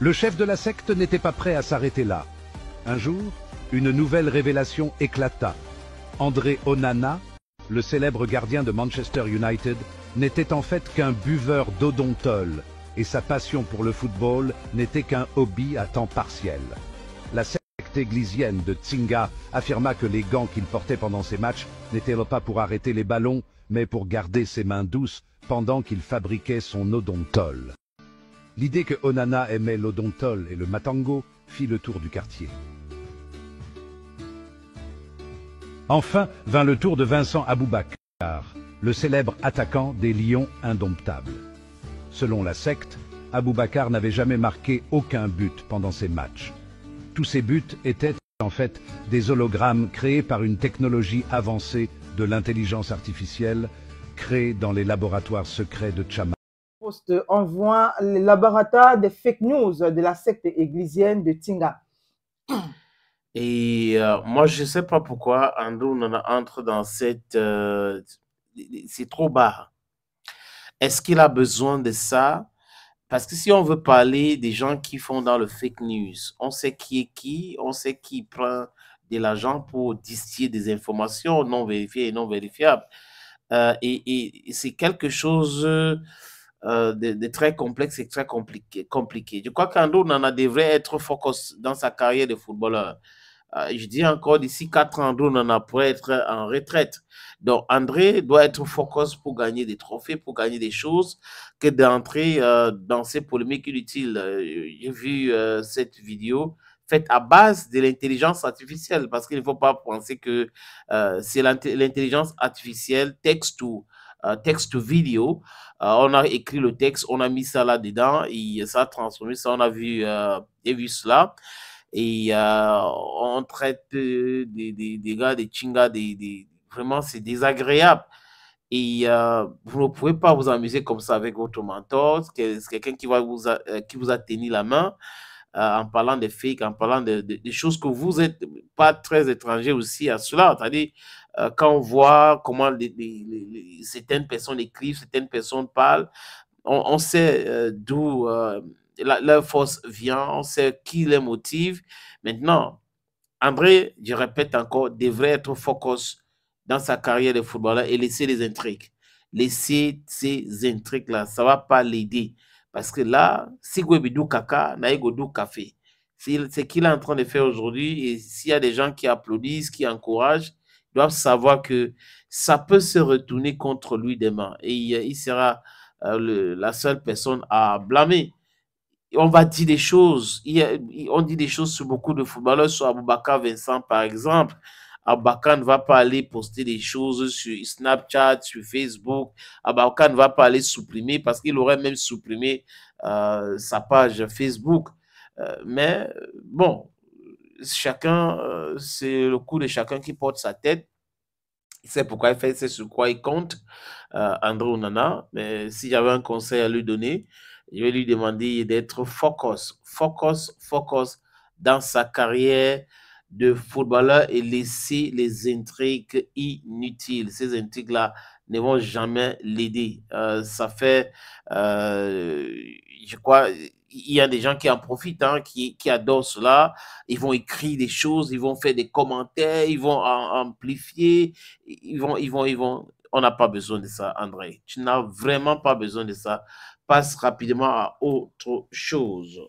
Le chef de la secte n'était pas prêt à s'arrêter là. Un jour, une nouvelle révélation éclata. André Onana, le célèbre gardien de Manchester United, n'était en fait qu'un buveur d'odontol, et sa passion pour le football n'était qu'un hobby à temps partiel. La secte églisienne de Tsinga affirma que les gants qu'il portait pendant ses matchs n'étaient pas pour arrêter les ballons, mais pour garder ses mains douces pendant qu'il fabriquait son odontol. L'idée que Onana aimait l'odontol et le matango fit le tour du quartier. Enfin vint le tour de Vincent Aboubakar, le célèbre attaquant des Lions indomptables. Selon la secte, Aboubakar n'avait jamais marqué aucun but pendant ses matchs. Tous ces buts étaient en fait des hologrammes créés par une technologie avancée de l'intelligence artificielle créée dans les laboratoires secrets de Chama. On voit le laboratoire des fake news de la secte églisienne de Tsinga. Et moi, je ne sais pas pourquoi Andrew entre dans cette... c'est trop bas. Est-ce qu'il a besoin de ça? Parce que si on veut parler des gens qui font dans le fake news, on sait qui est qui, on sait qui prend de l'argent pour distiller des informations non vérifiées et non vérifiables. Et c'est quelque chose de très complexe et très compliqué. Je crois qu'Andrew Onana devrait être focus dans sa carrière de footballeur. Je dis encore, d'ici 4 ans, Andrew Onana pourrait être en retraite. Donc, André doit être focus pour gagner des trophées, pour gagner des choses, que d'entrer dans ces polémiques inutiles. J'ai vu cette vidéo faite à base de l'intelligence artificielle, parce qu'il ne faut pas penser que c'est l'intelligence artificielle, texte to vidéo. On a écrit le texte, on a mis ça là-dedans, et ça a transformé ça, on a vu cela. Et on traite des gars, des chingas, vraiment, c'est désagréable. Et vous ne pouvez pas vous amuser comme ça avec votre mentor. C'est quelqu'un qui vous a tenu la main en parlant des fakes, en parlant des choses que vous n'êtes pas très étranger aussi à cela. C'est-à-dire, quand on voit comment certaines personnes écrivent, certaines personnes parlent, on sait d'où leur force vient, on sait qui les motive. Maintenant, André, je répète encore, devrait être focus dans sa carrière de footballeur et laisser les intrigues. Laisser ces intrigues-là, ça ne va pas l'aider. Parce que là, si Gwebidou Kaka, Naïgodou Café, c'est ce qu'il est en train de faire aujourd'hui. Et s'il y a des gens qui applaudissent, qui encouragent, ils doivent savoir que ça peut se retourner contre lui demain. Et il sera la seule personne à blâmer. On va dire des choses, on dit des choses sur beaucoup de footballeurs, sur Aboubakar Vincent par exemple. Aboubakar ne va pas aller poster des choses sur Snapchat, sur Facebook. Aboubakar ne va pas aller supprimer parce qu'il aurait même supprimé sa page Facebook. Mais bon, chacun, c'est le coup de chacun qui porte sa tête. C'est pourquoi il fait, c'est sur quoi il compte, André Onana. Mais si j'avais un conseil à lui donner, je vais lui demander d'être focus dans sa carrière de footballeur et laisser les intrigues inutiles. Ces intrigues-là ne vont jamais l'aider. Ça fait, je crois, il y a des gens qui en profitent, hein, qui adorent cela. Ils vont écrire des choses, ils vont faire des commentaires, ils vont amplifier, ils vont. On n'a pas besoin de ça, André. Tu n'as vraiment pas besoin de ça. Passe rapidement à autre chose.